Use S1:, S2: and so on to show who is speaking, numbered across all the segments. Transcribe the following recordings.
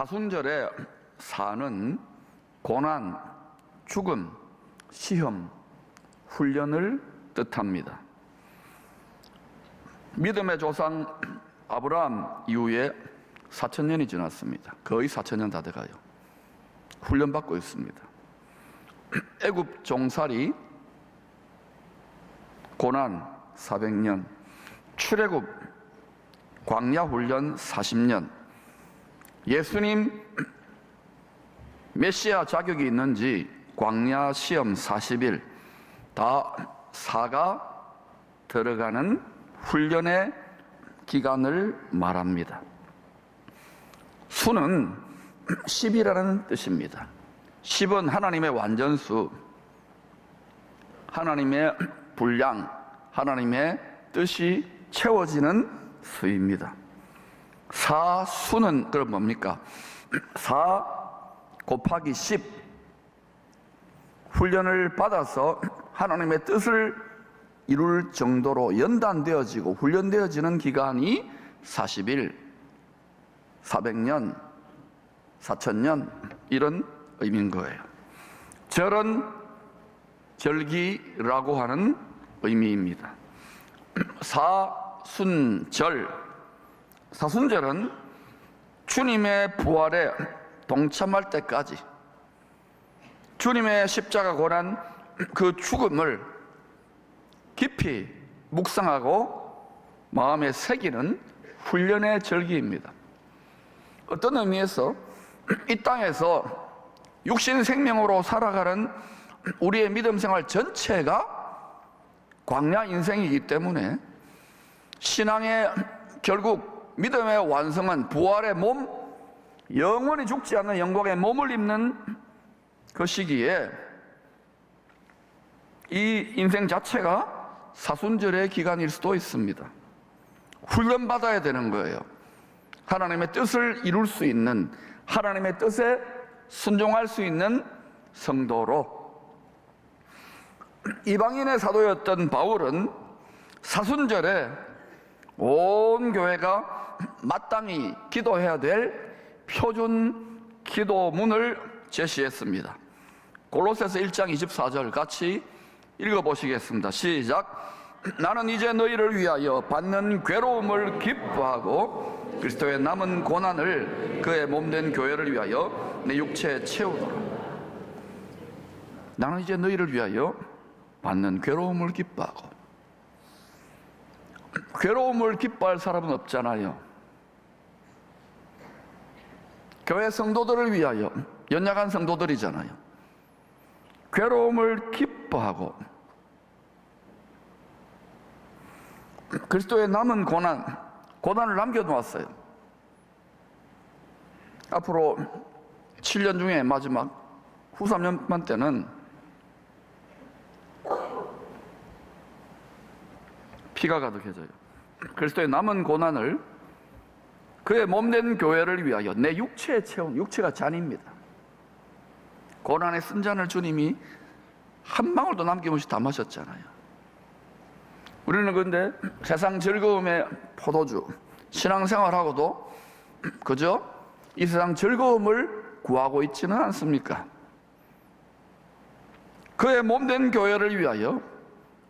S1: 사순절에 사는 고난, 죽음, 시험, 훈련을 뜻합니다. 믿음의 조상 아브라함 이후에 4,000년이 지났습니다. 거의 4,000년 다 돼가요. 훈련받고 있습니다. 애굽 종살이 고난 400년, 출애굽 광야 훈련 40년, 예수님 메시아 자격이 있는지 광야 시험 40일, 다 사가 들어가는 훈련의 기간을 말합니다. 수는 10이라는 뜻입니다. 10은 하나님의 완전수, 하나님의 분량, 하나님의 뜻이 채워지는 수입니다. 사수는 그럼 뭡니까? 4 곱하기 10, 훈련을 받아서 하나님의 뜻을 이룰 정도로 연단되어지고 훈련되어지는 기간이 40일, 400년, 4,000년 이런 의미인 거예요. 절은 절기라고 하는 의미입니다. 사순절은 주님의 부활에 동참할 때까지 주님의 십자가 고난 그 죽음을 깊이 묵상하고 마음에 새기는 훈련의 절기입니다. 어떤 의미에서 이 땅에서 육신 생명으로 살아가는 우리의 믿음 생활 전체가 광야 인생이기 때문에 신앙의 결국 믿음의 완성은 부활의 몸, 영원히 죽지 않는 영광의 몸을 입는 그 시기에 이 인생 자체가 사순절의 기간일 수도 있습니다. 훈련받아야 되는 거예요. 하나님의 뜻을 이룰 수 있는, 하나님의 뜻에 순종할 수 있는 성도로. 이방인의 사도였던 바울은 사순절에 온 교회가 마땅히 기도해야 될 표준 기도문을 제시했습니다. 골로새서 1장 24절 같이 읽어보시겠습니다. 시작. 나는 이제 너희를 위하여 받는 괴로움을 기뻐하고 그리스도의 남은 고난을 그의 몸된 교회를 위하여 내 육체에 채우노라. 나는 이제 너희를 위하여 받는 괴로움을 기뻐하고. 괴로움을 기뻐할 사람은 없잖아요. 교회 성도들을 위하여, 연약한 성도들이잖아요. 괴로움을 기뻐하고 그리스도의 남은 고난을 남겨놓았어요. 앞으로 7년 중에 마지막 후 3년만 때는 피가 가득해져요. 그리스도의 남은 고난을 그의 몸된 교회를 위하여 내 육체에 채운, 육체가 잔입니다. 고난의 쓴 잔을 주님이 한 방울도 남김없이 다 마셨잖아요. 우리는 그런데 세상 즐거움의 포도주, 신앙생활하고도 그저 이 세상 즐거움을 구하고 있지는 않습니까? 그의 몸된 교회를 위하여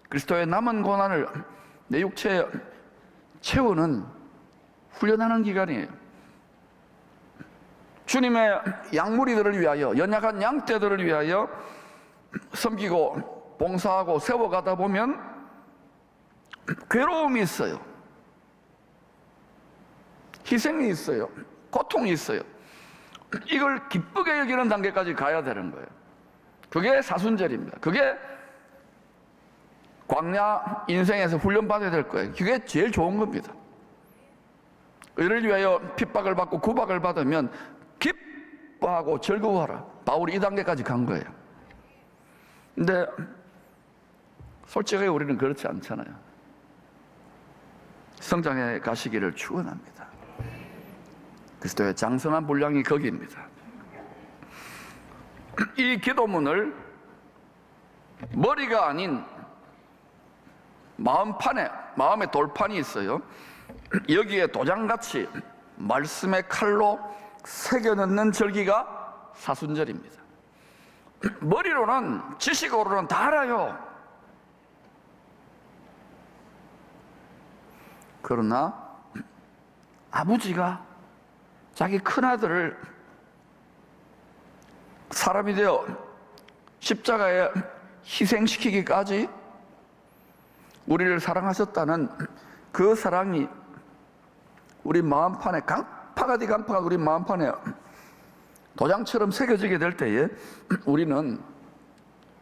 S1: 그리스도의 남은 고난을 내 육체에 채우는, 훈련하는 기간이에요. 주님의 양무리들을 위하여, 연약한 양떼들을 위하여 섬기고 봉사하고 세워가다 보면 괴로움이 있어요. 희생이 있어요. 고통이 있어요. 이걸 기쁘게 여기는 단계까지 가야 되는 거예요. 그게 사순절입니다. 그게 광야 인생에서 훈련받아야 될 거예요. 그게 제일 좋은 겁니다. 이를 위하여 핍박을 받고 구박을 받으면 기뻐하고 즐거워하라. 바울이 이 단계까지 간 거예요. 근데 솔직하게 우리는 그렇지 않잖아요. 성장해 가시기를 축원합니다. 그리스도의 장성한 분량이 거기입니다. 이 기도문을 머리가 아닌 마음의 돌판이 있어요. 여기에 도장같이 말씀의 칼로 새겨 넣는 절기가 사순절입니다. 머리로는, 지식으로는 다 알아요. 그러나 아버지가 자기 큰아들을 사람이 되어 십자가에 희생시키기까지 우리를 사랑하셨다는 그 사랑이 우리 마음판에, 강파가 강파가 우리 마음판에 도장처럼 새겨지게 될 때에 우리는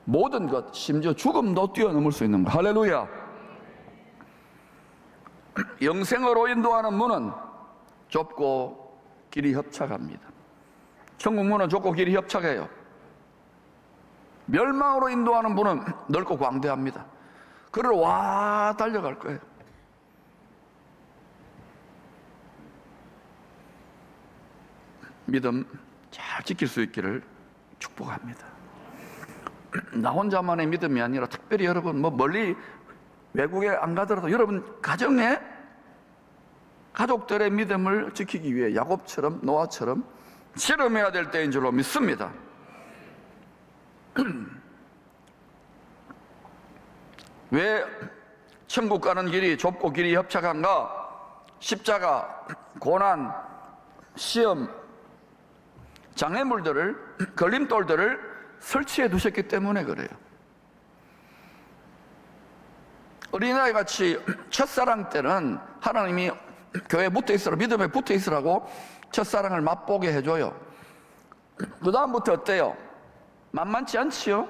S1: 모든 것, 심지어 죽음도 뛰어넘을 수 있는 것. 할렐루야. 영생으로 인도하는 문은 좁고 길이 협착합니다. 천국 문은 좁고 길이 협착해요. 멸망으로 인도하는 문은 넓고 광대합니다. 그를 와 달려갈 거예요. 믿음 잘 지킬 수 있기를 축복합니다. 나 혼자만의 믿음이 아니라 특별히 여러분 멀리 외국에 안 가더라도 여러분 가정에 가족들의 믿음을 지키기 위해 야곱처럼 노아처럼 실험해야 될 때인 줄로 믿습니다. 왜 천국 가는 길이 좁고 길이 협착한가? 십자가, 고난, 시험, 장애물들을, 걸림돌들을 설치해 두셨기 때문에 그래요. 어린아이 같이 첫사랑 때는 하나님이 교회에 붙어 있으라, 믿음에 붙어 있으라고 첫사랑을 맛보게 해줘요. 그 다음부터 어때요? 만만치 않지요?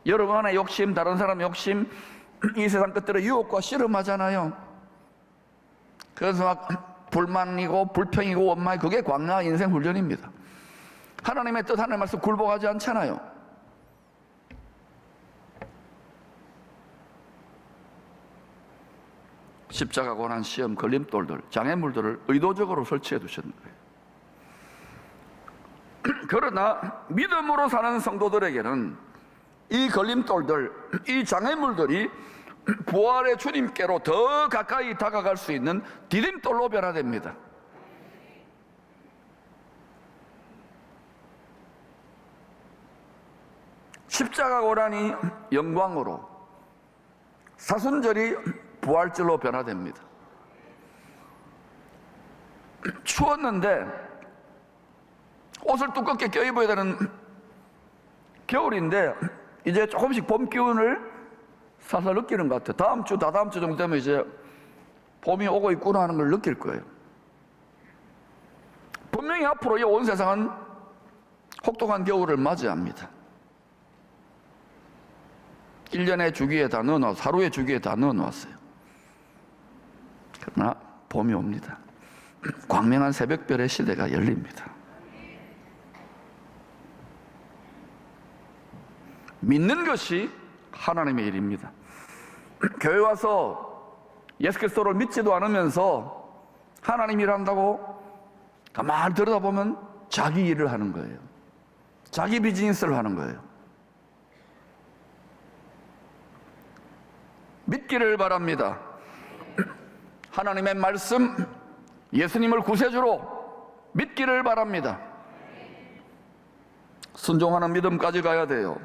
S1: 여러분 안에 욕심, 다른 사람 욕심, 이 세상 것들의 유혹과 씨름하잖아요. 그래서 막 불만이고 불평이고 원망이, 그게 광야 인생 훈련입니다. 하나님의 뜻, 하나님의 말씀 굴복하지 않잖아요. 십자가, 고난, 시험, 걸림돌들, 장애물들을 의도적으로 설치해 두셨는 거예요. 그러나 믿음으로 사는 성도들에게는 이 걸림돌들, 이 장애물들이 부활의 주님께로 더 가까이 다가갈 수 있는 디딤돌로 변화됩니다. 십자가 고난이 영광으로, 사순절이 부활절로 변화됩니다. 추웠는데 옷을 두껍게 껴입어야 되는 겨울인데 이제 조금씩 봄 기운을 살살 느끼는 것 같아요. 다음 주, 다다음 주 정도 되면 이제 봄이 오고 있구나 하는 걸 느낄 거예요. 분명히 앞으로 이 온 세상은 혹독한 겨울을 맞이합니다. 1년의 주기에 다 넣어놓았어요. 하루의 주기에 다 넣어놓았어요. 그러나 봄이 옵니다. 광명한 새벽별의 시대가 열립니다. 믿는 것이 하나님의 일입니다. 교회 와서 예수 그리스도를 믿지도 않으면서 하나님 일한다고 가만히 들여다보면 자기 일을 하는 거예요. 자기 비즈니스를 하는 거예요. 믿기를 바랍니다. 하나님의 말씀, 예수님을 구세주로 믿기를 바랍니다. 순종하는 믿음까지 가야 돼요.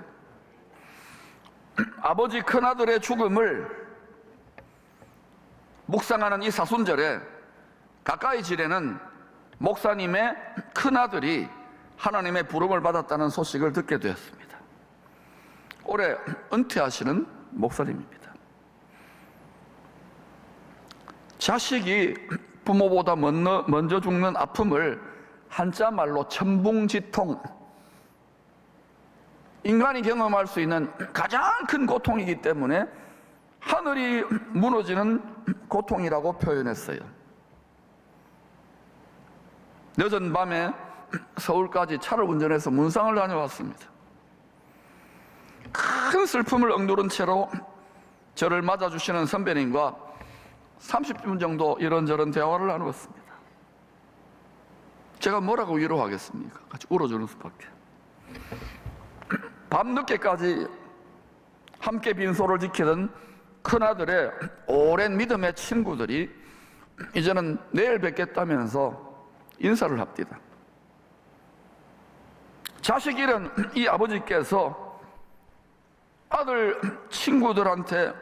S1: 아버지 큰아들의 죽음을 묵상하는 이 사순절에 가까이 지내는 목사님의 큰아들이 하나님의 부름을 받았다는 소식을 듣게 되었습니다. 올해 은퇴하시는 목사님입니다. 자식이 부모보다 먼저 죽는 아픔을 한자 말로 천붕지통, 인간이 경험할 수 있는 가장 큰 고통이기 때문에 하늘이 무너지는 고통이라고 표현했어요. 늦은 밤에 서울까지 차를 운전해서 문상을 다녀왔습니다. 큰 슬픔을 억누른 채로 저를 맞아주시는 선배님과 30분 정도 이런저런 대화를 나누었습니다. 제가 뭐라고 위로하겠습니까? 같이 울어주는 수밖에. 밤늦게까지 함께 빈소를 지키던 큰아들의 오랜 믿음의 친구들이 이제는 내일 뵙겠다면서 인사를 합디다. 자식 잃은 이 아버지께서 아들 친구들한테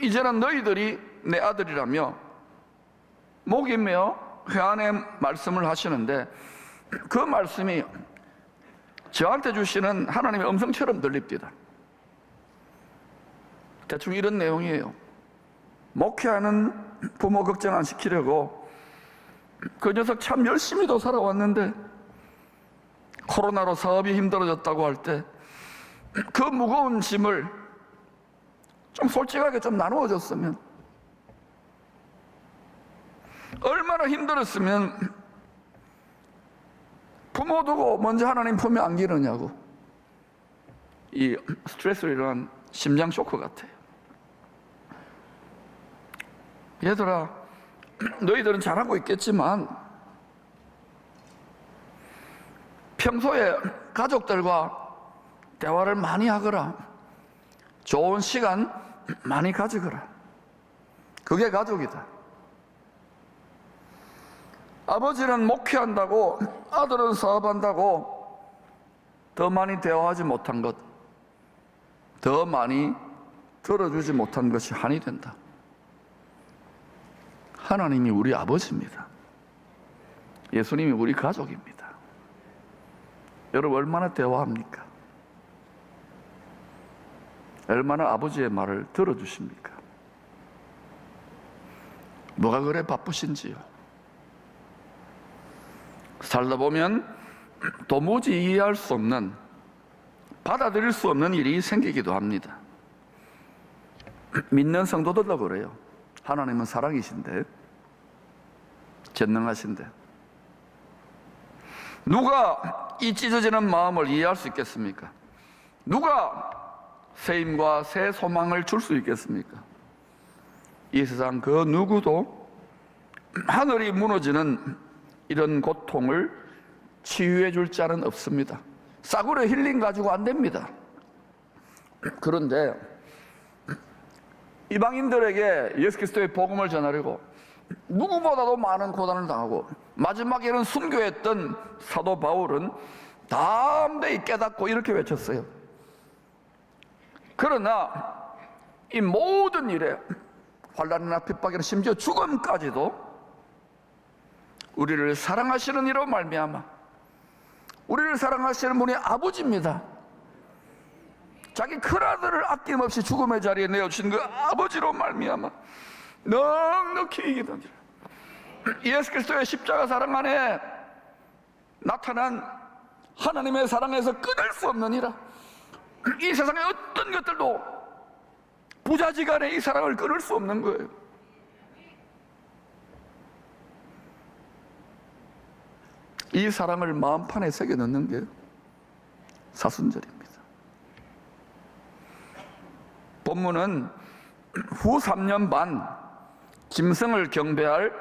S1: 이제는 너희들이 내 아들이라며 목이며 회한의 말씀을 하시는데, 그 말씀이 저한테 주시는 하나님의 음성처럼 들립니다. 대충 이런 내용이에요. 목회하는 부모 걱정 안 시키려고 그 녀석 참 열심히도 살아왔는데 코로나로 사업이 힘들어졌다고 할 때 그 무거운 짐을 좀 솔직하게 좀 나누어 줬으면, 얼마나 힘들었으면 부모 두고 먼저 하나님 품에 안기느냐고. 이 스트레스로 일어난 심장 쇼크 같아요. 얘들아, 너희들은 잘하고 있겠지만 평소에 가족들과 대화를 많이 하거라. 좋은 시간 많이 가지거라. 그게 가족이다. 아버지는 목회한다고, 아들은 사업한다고 더 많이 대화하지 못한 것, 더 많이 들어주지 못한 것이 한이 된다. 하나님이 우리 아버지입니다. 예수님이 우리 가족입니다. 여러분, 얼마나 대화합니까? 얼마나 아버지의 말을 들어주십니까? 뭐가 그래 바쁘신지요? 살다 보면 도무지 이해할 수 없는, 받아들일 수 없는 일이 생기기도 합니다. 믿는 성도들도 그래요. 하나님은 사랑이신데, 전능하신데 누가 이 찢어지는 마음을 이해할 수 있겠습니까? 누가 새 힘과 새 소망을 줄 수 있겠습니까? 이 세상 그 누구도 하늘이 무너지는 이런 고통을 치유해 줄 자는 없습니다. 싸구려 힐링 가지고 안 됩니다. 그런데 이방인들에게 예수 그리스도의 복음을 전하려고 누구보다도 많은 고난을 당하고 마지막에는 순교했던 사도 바울은 담대히 깨닫고 이렇게 외쳤어요. 그러나 이 모든 일에, 환난이나 핍박이나 심지어 죽음까지도 우리를 사랑하시는 이로 말미암아, 우리를 사랑하시는 분이 아버지입니다. 자기 큰아들을 아낌없이 죽음의 자리에 내어주신 그 아버지로 말미암아 넉넉히 이기던지라. 예수 그리스도의 십자가 사랑 안에 나타난 하나님의 사랑에서 끊을 수 없느니라. 이 세상의 어떤 것들도 부자지간에 이 사랑을 끊을 수 없는 거예요. 이 사랑을 마음판에 새겨 넣는 게 사순절입니다. 본문은 후 3년 반 짐승을 경배할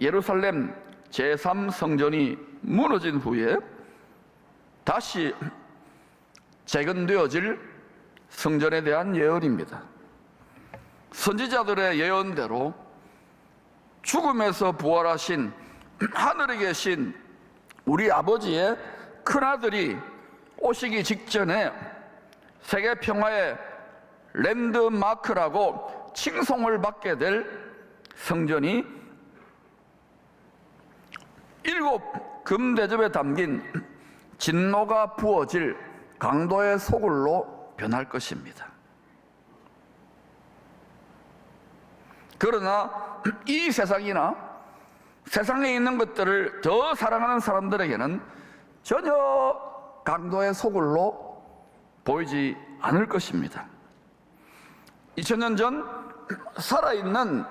S1: 예루살렘 제3성전이 무너진 후에 다시 재건되어질 성전에 대한 예언입니다. 선지자들의 예언대로 죽음에서 부활하신 하늘에 계신 우리 아버지의 큰아들이 오시기 직전에 세계 평화의 랜드마크라고 칭송을 받게 될 성전이 7 금대접에 담긴 진노가 부어질 강도의 소굴로 변할 것입니다. 그러나 이 세상이나 세상에 있는 것들을 더 사랑하는 사람들에게는 전혀 강도의 소굴로 보이지 않을 것입니다. 2000년 전 살아있는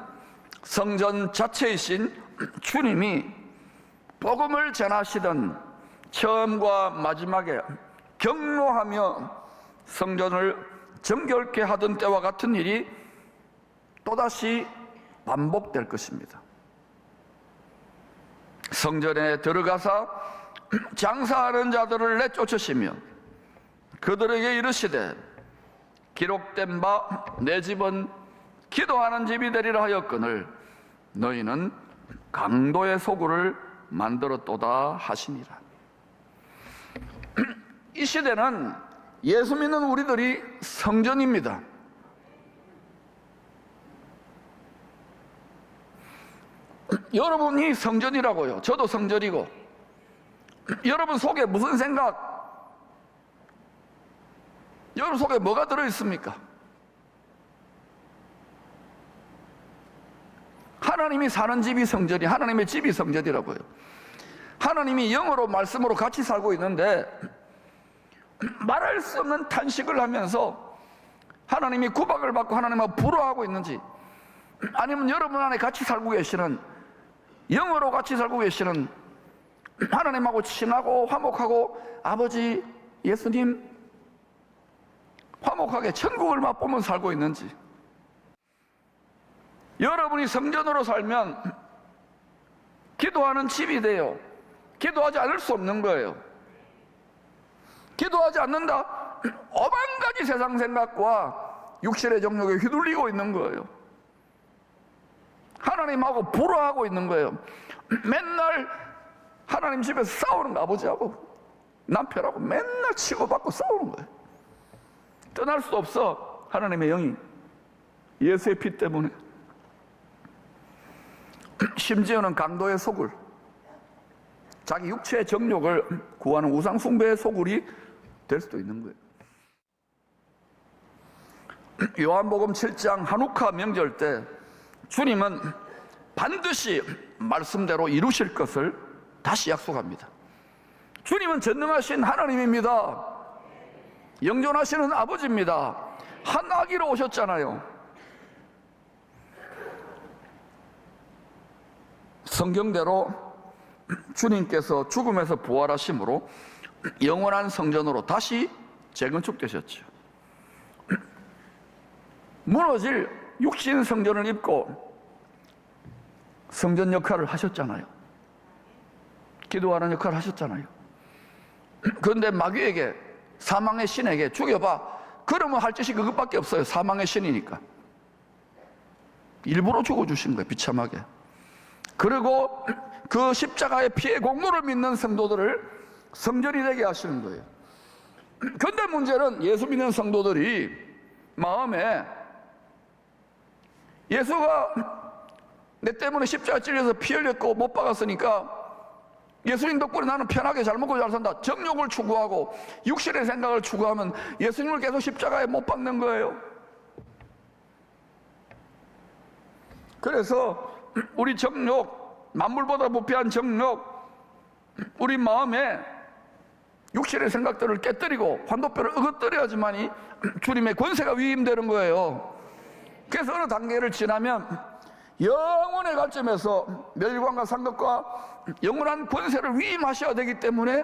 S1: 성전 자체이신 주님이 복음을 전하시던 처음과 마지막에 경로하며 성전을 정결케 하던 때와 같은 일이 또다시 반복될 것입니다. 성전에 들어가사 장사하는 자들을 내쫓으시며 그들에게 이르시되 기록된 바 내 집은 기도하는 집이 되리라 하였거늘 너희는 강도의 소굴을 만들었도다 하시니라. 이 시대는 예수 믿는 우리들이 성전입니다. 여러분이 성전이라고요. 저도 성전이고. 여러분 속에 무슨 생각, 여러분 속에 뭐가 들어있습니까? 하나님이 사는 집이 성전이, 하나님의 집이 성전이라고요. 하나님이 영으로 말씀으로 같이 살고 있는데 말할 수 없는 탄식을 하면서 하나님이 구박을 받고 하나님과 불화하고 있는지, 아니면 여러분 안에 같이 살고 계시는, 영으로 같이 살고 계시는 하나님하고 친하고 화목하고 아버지 예수님 화목하게 천국을 맛보면 살고 있는지. 여러분이 성전으로 살면 기도하는 집이 돼요. 기도하지 않을 수 없는 거예요. 기도하지 않는다, 오만 가지 세상 생각과 육신의 정욕에 휘둘리고 있는 거예요. 하나님하고 불화하고 있는 거예요. 맨날 하나님 집에서 싸우는 거, 아버지하고 남편하고 맨날 치고받고 싸우는 거예요. 떠날 수 없어. 하나님의 영이 예수의 피 때문에. 심지어는 강도의 소굴, 자기 육체의 정욕을 구하는 우상 숭배의 소굴이 될 수도 있는 거예요. 요한복음 7장 한우카 명절 때 주님은 반드시 말씀대로 이루실 것을 다시 약속합니다. 주님은 전능하신 하나님입니다. 영존하시는 아버지입니다. 한 아기로 오셨잖아요. 성경대로 주님께서 죽음에서 부활하심으로 영원한 성전으로 다시 재건축되셨죠. 무너질 육신 성전을 입고 성전 역할을 하셨잖아요. 기도하는 역할을 하셨잖아요. 그런데 마귀에게, 사망의 신에게 죽여봐, 그러면 할 짓이 그것밖에 없어요. 사망의 신이니까. 일부러 죽어주신 거예요, 비참하게. 그리고 그 십자가의 피의 공로를 믿는 성도들을 성전이 되게 하시는 거예요. 그런데 문제는 예수 믿는 성도들이 마음에, 예수가 내 때문에 십자가 찔려서 피 흘렸고 못 박았으니까 예수님 덕분에 나는 편하게 잘 먹고 잘 산다, 정욕을 추구하고 육신의 생각을 추구하면 예수님을 계속 십자가에 못 박는 거예요. 그래서 우리 정욕, 만물보다 부패한 정욕, 우리 마음에 육신의 생각들을 깨뜨리고 환도뼈를 으그뜨려야지만이 주님의 권세가 위임되는 거예요. 그래서 어느 단계를 지나면 영원의 관점에서 멸관과 상급과 영원한 권세를 위임하셔야 되기 때문에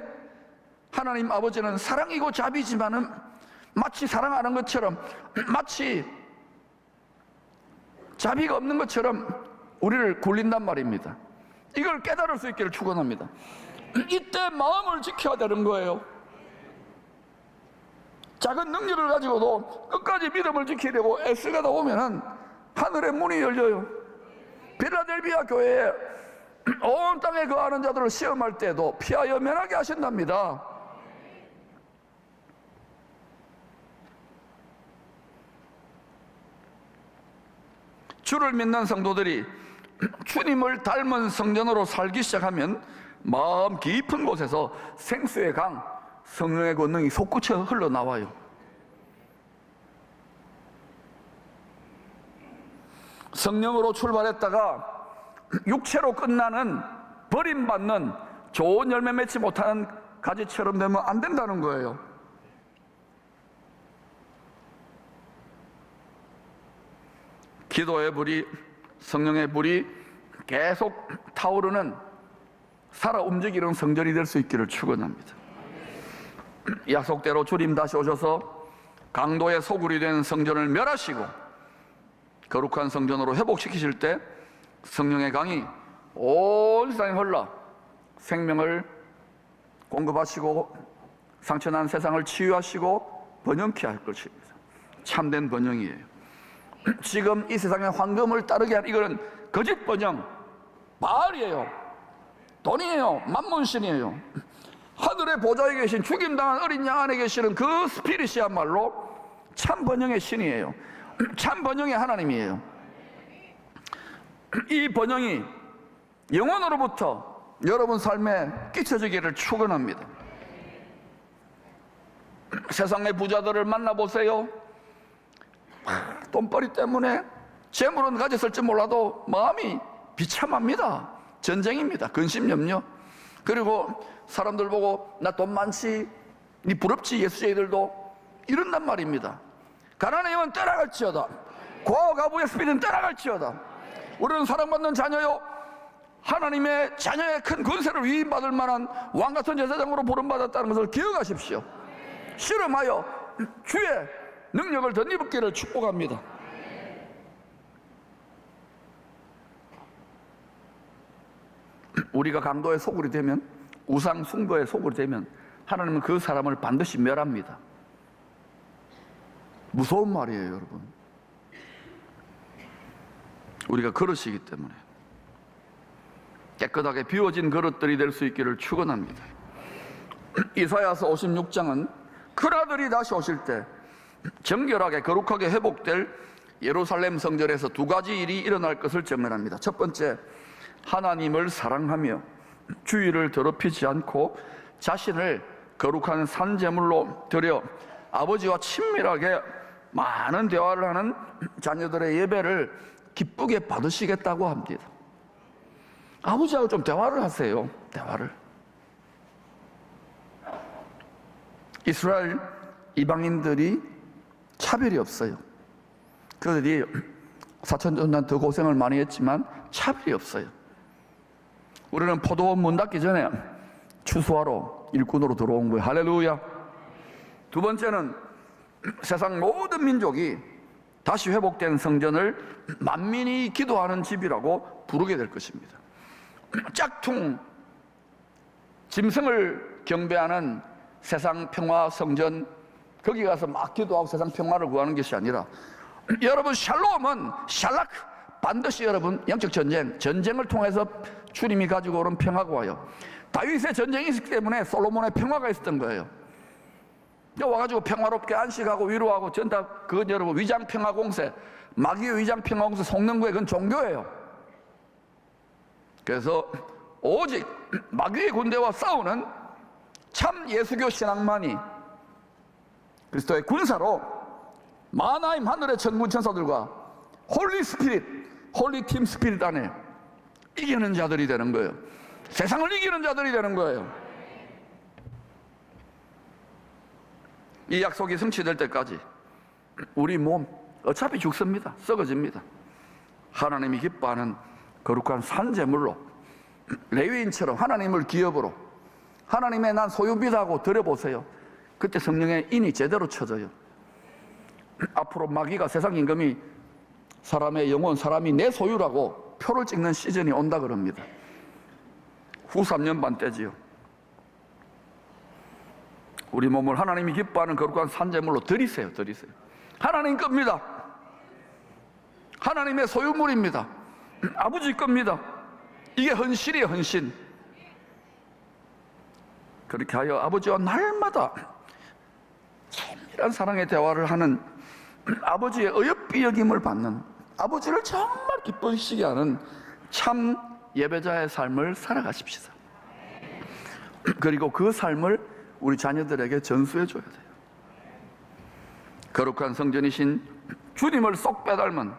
S1: 하나님 아버지는 사랑이고 자비지만은 마치 사랑하는 것처럼, 마치 자비가 없는 것처럼 우리를 굴린단 말입니다. 이걸 깨달을 수 있기를 축원합니다. 이때 마음을 지켜야 되는 거예요. 작은 능력을 가지고도 끝까지 믿음을 지키려고 애쓰가다 보면은 하늘의 문이 열려요. 필라델비아 교회에 온 땅에 거하는 자들을 시험할 때도 피하여 면하게 하신답니다. 주를 믿는 성도들이 주님을 닮은 성전으로 살기 시작하면 마음 깊은 곳에서 생수의 강, 성령의 권능이 솟구쳐 흘러나와요. 성령으로 출발했다가 육체로 끝나는, 버림받는, 좋은 열매 맺지 못하는 가지처럼 되면 안 된다는 거예요. 기도의 불이, 성령의 불이 계속 타오르는, 살아 움직이는 성전이 될 수 있기를 축원합니다. 약속대로 주님 다시 오셔서 강도의 소굴이 된 성전을 멸하시고 거룩한 성전으로 회복시키실 때 성령의 강이 온 세상에 흘러 생명을 공급하시고 상처난 세상을 치유하시고 번영케 할 것입니다. 참된 번영이에요. 지금 이 세상의 황금을 따르게 한 이거는 거짓 번영, 바알이에요. 돈이에요. 만문신이에요. 하늘의 보좌에 계신 죽임당한 어린 양 안에 계시는 그 스피릿이야말로 참 번영의 신이에요. 참 번영의 하나님이에요. 이 번영이 영원으로부터 여러분 삶에 끼쳐지기를 축원합니다. 세상의 부자들을 만나보세요. 돈벌이 때문에 재물은 가졌을지 몰라도 마음이 비참합니다. 전쟁입니다. 근심염려. 그리고 사람들 보고 나 돈 많지, 니 부럽지, 예수쟁이들도 이런단 말입니다. 가난의 영은 떠나갈지어다. 고아와 가부의 스피드는 떠나갈지어다. 우리는 사랑받는 자녀요, 하나님의 자녀의 큰 권세를 위임받을 만한 왕같은 제사장으로 부름받았다는 것을 기억하십시오. 실험하여 주의 능력을 덧입기를 축복합니다. 우리가 강도의 소굴이 되면, 우상 숭배의 소굴이 되면 하나님은 그 사람을 반드시 멸합니다. 무서운 말이에요, 여러분. 우리가 그릇이기 때문에 깨끗하게 비워진 그릇들이 될 수 있기를 축원합니다. 이사야서 56장은 그라들이 다시 오실 때 정결하게 거룩하게 회복될 예루살렘 성전에서 두 가지 일이 일어날 것을 증언합니다. 첫 번째, 하나님을 사랑하며 주의를 더럽히지 않고 자신을 거룩한 산제물로 드려 아버지와 친밀하게 많은 대화를 하는 자녀들의 예배를 기쁘게 받으시겠다고 합니다. 아버지하고 좀 대화를 하세요. 대화를. 이스라엘 이방인들이 차별이 없어요. 그들이 4,000년 더 고생을 많이 했지만 차별이 없어요. 우리는 포도원 문 닫기 전에 추수하러 일꾼으로 들어온 거예요. 할렐루야. 두 번째는 세상 모든 민족이 다시 회복된 성전을 만민이 기도하는 집이라고 부르게 될 것입니다. 짝퉁 짐승을 경배하는 세상 평화 성전, 거기 가서 막 기도하고 세상 평화를 구하는 것이 아니라, 여러분 샬롬은 샬락, 반드시 여러분 영적 전쟁을 통해서 주님이 가지고 오는 평화가 와요. 다윗의 전쟁이 있었기 때문에 솔로몬의 평화가 있었던 거예요. 와가지고 평화롭게 안식하고 위로하고 전다, 그건 여러분 위장평화공세, 마귀의 위장평화공세 속는 거예요. 그건 종교예요. 그래서 오직 마귀의 군대와 싸우는 참 예수교 신앙만이 그리스도의 군사로 마나임 하늘의 천군 천사들과 홀리 스피릿, 홀리 팀 스피릿 안에 이기는 자들이 되는 거예요. 세상을 이기는 자들이 되는 거예요. 이 약속이 성취될 때까지 우리 몸 어차피 죽습니다. 썩어집니다. 하나님이 기뻐하는 거룩한 산제물로, 레위인처럼 하나님을 기업으로, 하나님의 난 소유비다고 드려보세요. 그때 성령의 인이 제대로 쳐져요. 앞으로 마귀가 세상 임금이 사람의 영혼, 사람이 내 소유라고 표를 찍는 시즌이 온다 그럽니다. 후 3년 반 때지요. 우리 몸을 하나님이 기뻐하는 거룩한 산제물로 드리세요. 드리세요. 하나님 겁니다. 하나님의 소유물입니다. 아버지 겁니다. 이게 헌신이에요, 헌신. 그렇게 하여 아버지와 날마다 친밀한 사랑의 대화를 하는, 아버지의 어여삐 여김을 받는, 아버지를 정말 기쁘시게 하는 참 예배자의 삶을 살아가십시다. 그리고 그 삶을 우리 자녀들에게 전수해 줘야 돼요. 거룩한 성전이신 주님을 쏙 빼닮은,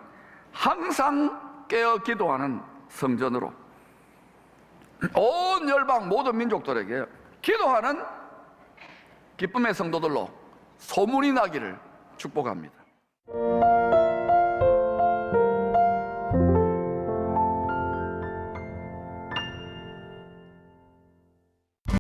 S1: 항상 깨어 기도하는 성전으로 온 열방 모든 민족들에게 기도하는 기쁨의 성도들로 소문이 나기를 축복합니다.